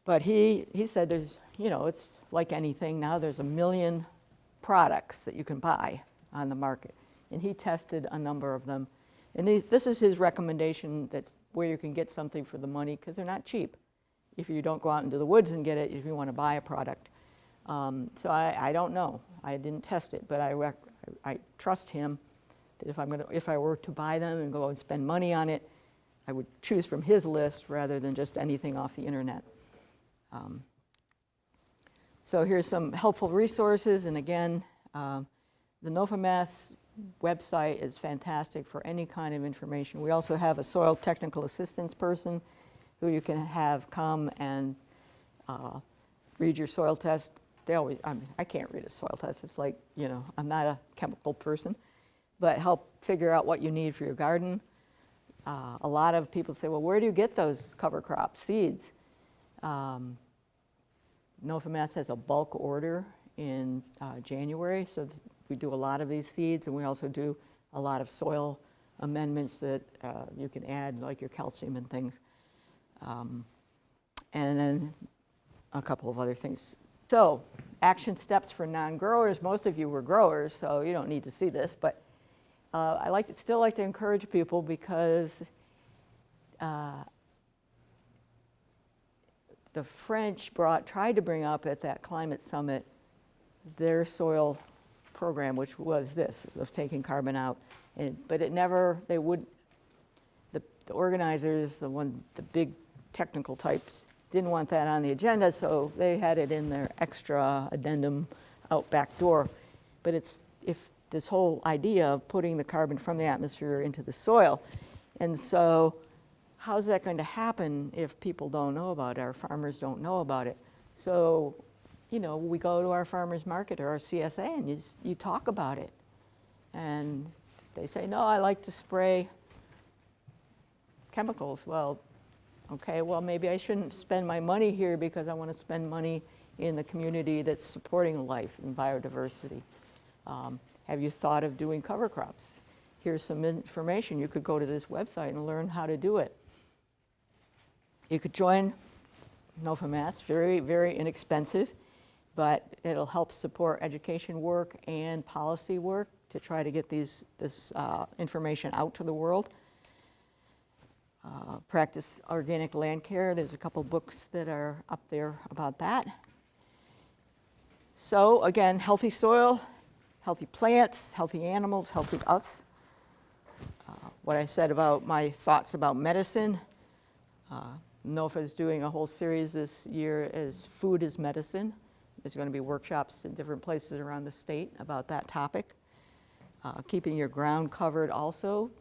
But he said there's, it's like anything now, there's 1 million products that you can buy on the market. And he tested a number of them. And this is his recommendation, that where you can get something for the money, because they're not cheap if you don't go out into the woods and get it, if you want to buy a product. So I don't know. I didn't test it, but I trust him that if I were to buy them and go and spend money on it, I would choose from his list rather than just anything off the internet. So here's some helpful resources, and again, the NOFA Mass website is fantastic for any kind of information. We also have a soil technical assistance person who you can have come and read your soil test. I can't read a soil test. It's like, I'm not a chemical person, but help figure out what you need for your garden. A lot of people say, well, where do you get those cover crop seeds? NOFA Mass has a bulk order in January, so we do a lot of these seeds, and we also do a lot of soil amendments that you can add, like your calcium and things. And then a couple of other things. So, action steps for non-growers. Most of you were growers, so you don't need to see this, but I still like to encourage people, because the French tried to bring up at that climate summit their soil program, which was this, of taking carbon out, but it never, the organizers, the big technical types, didn't want that on the agenda, so they had it in their extra addendum out back door. But it's if this whole idea of putting the carbon from the atmosphere into the soil. And so how's that going to happen if people don't know about it, our farmers don't know about it? So, you know, we go to our farmers market or our CSA and you talk about it. And they say, no, I like to spray chemicals. Well, okay, well, maybe I shouldn't spend my money here because I want to spend money in the community that's supporting life and biodiversity. Have you thought of doing cover crops? Here's some information. You could go to this website and learn how to do it. You could join NOFA Mass, very, very inexpensive, but it'll help support education work and policy work to try to get this information out to the world. Practice organic land care. There's a couple books that are up there about that. So again, healthy soil, healthy plants, healthy animals, healthy us. What I said about my thoughts about medicine. NOFA is doing a whole series this year as Food is Medicine. There's going to be workshops in different places around the state about that topic. Keeping your ground covered also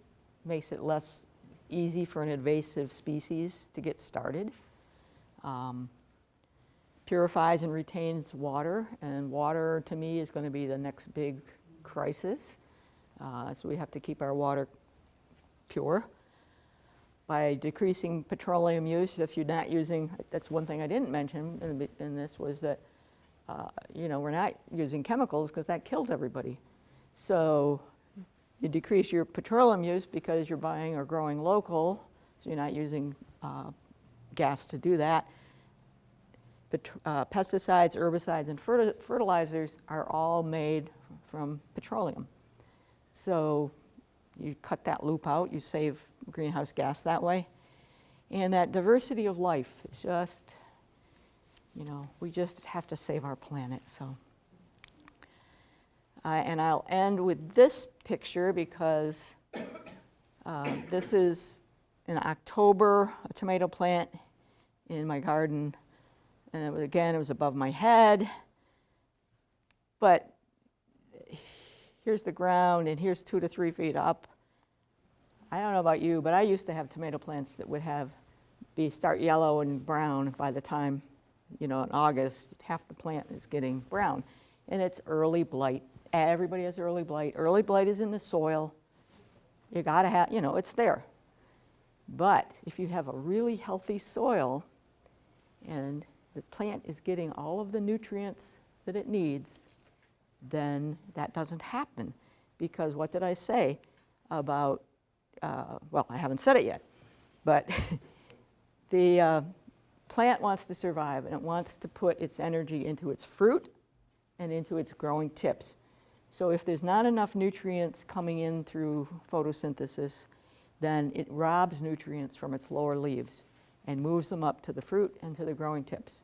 makes it less easy for an invasive species to get started. Purifies and retains water, and water to me is going to be the next big crisis. So we have to keep our water pure. By decreasing petroleum use, if you're not using, that's one thing I didn't mention in this was that, you know, we're not using chemicals because that kills everybody. So you decrease your petroleum use because you're buying or growing local, so you're not using gas to do that. But pesticides, herbicides, and fertilizers are all made from petroleum. So you cut that loop out, you save greenhouse gas that way. And that diversity of life is just, you know, we just have to save our planet, so. And I'll end with this picture because this is in October, a tomato plant in my garden. And it was, again, it was above my head. But here's the ground, and here's 2 to 3 feet up. I don't know about you, but I used to have tomato plants that would start yellow and brown by the time, you know, in August, half the plant is getting brown. And it's early blight. Everybody has early blight. Early blight is in the soil. You gotta have, you know, it's there. But if you have a really healthy soil and the plant is getting all of the nutrients that it needs, then that doesn't happen. Because what did I say about, well, I haven't said it yet, but the plant wants to survive and it wants to put its energy into its fruit and into its growing tips. So if there's not enough nutrients coming in through photosynthesis, then it robs nutrients from its lower leaves and moves them up to the fruit and to the growing tips.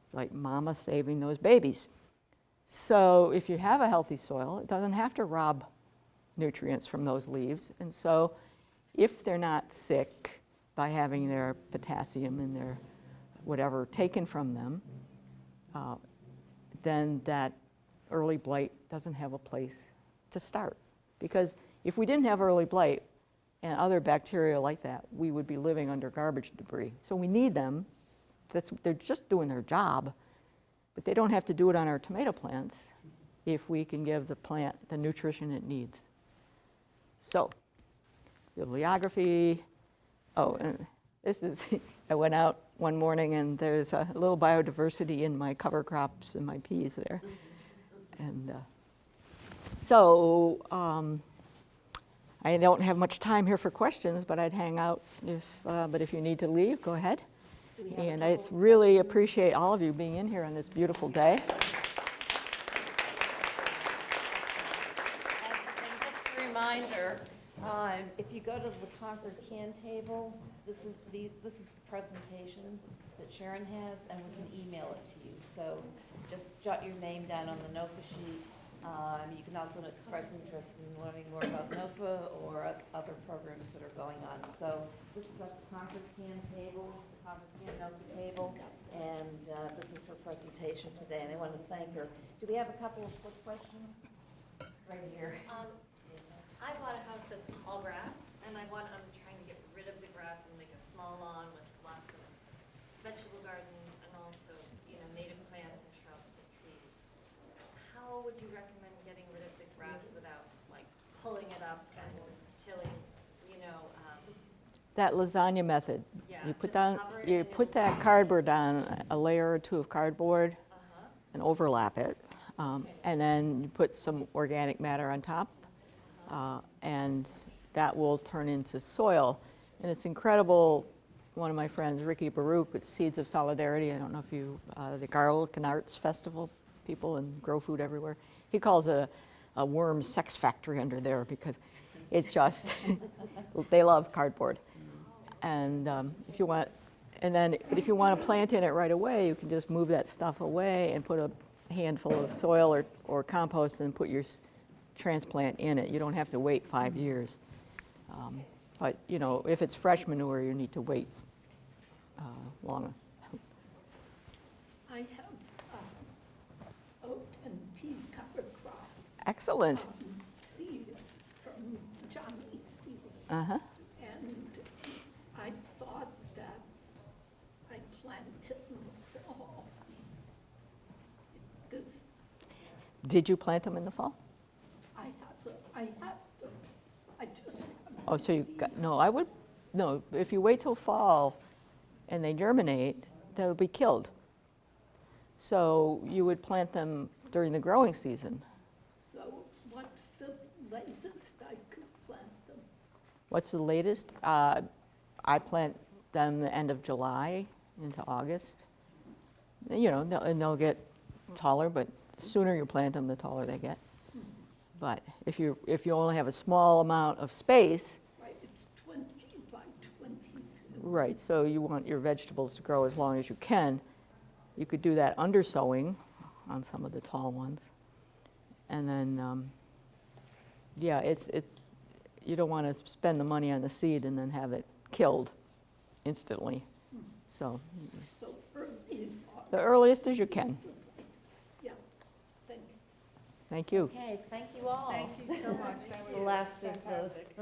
It's like mama saving those babies. So if you have a healthy soil, it doesn't have to rob nutrients from those leaves. And so if they're not sick by having their potassium and their whatever taken from them, then that early blight doesn't have a place to start. Because if we didn't have early blight and other bacteria like that, we would be living under garbage debris. So we need them. They're just doing their job, but they don't have to do it on our tomato plants if we can give the plant the nutrition it needs. So, bibliography. Oh, and this is, I went out one morning and there's a little biodiversity in my cover crops and my peas there. And I don't have much time here for questions, but I'd hang out but if you need to leave, go ahead. And I really appreciate all of you being in here on this beautiful day. And just a reminder, if you go to the Concord can table, this is the presentation that Sharon has, and we can email it to you. So just jot your name down on the NOFA sheet, You can also express interest in learning more about NOFA or other programs that are going on. So this is at the Concord Can table, the Concord Can NOFA table, and this is her presentation today, and I want to thank her. Do we have a couple of quick questions? Right here. I bought a house that's all grass, and I'm trying to get rid of the grass and make a small lawn with lots of vegetable gardens and also, native plants and shrubs and trees. How would you recommend getting rid of the grass without, like, pulling it up and tilling, That lasagna method. Yeah, You put just down, cover it you in- put that cardboard on, a layer or two of cardboard, and overlap it. And then you put some organic matter on top, and that will turn into soil. And it's incredible. One of my friends, Ricky Baruch, with Seeds of Solidarity, I don't know if you, the Garlic and Arts Festival people and grow food everywhere. He calls it a worm sex factory under there because it's just, they love cardboard. And if you want, but if you want to plant in it right away, you can just move that stuff away and put a handful of soil or compost and put your transplant in it. You don't have to wait 5 years. But, if it's fresh manure, you need to wait longer. I have oat and pea cover crop Excellent. seeds from Johnny Stevens. Uh-huh. And I thought that I planted in the fall. This, Did you plant them in the fall? I have them. I just haven't Oh, so you seen got, no, if you wait till fall and they germinate, they'll be killed. So you would plant them during the growing season. So what's the latest I could plant them? What's the latest? I plant them the end of July into August. And they'll get taller, but the sooner you plant them, the taller they get. But if you only have a small amount of space, Right, it's 20 by 22. right, so you want your vegetables to grow as long as you can, you could do that undersowing on some of the tall ones. And then, yeah, it's you don't want to spend the money on the seed and then have it killed instantly. So So early in the earliest as you can. Yeah, thank you. Thank you. Okay, thank you all. Thank you so much. That The was last of the fantastic.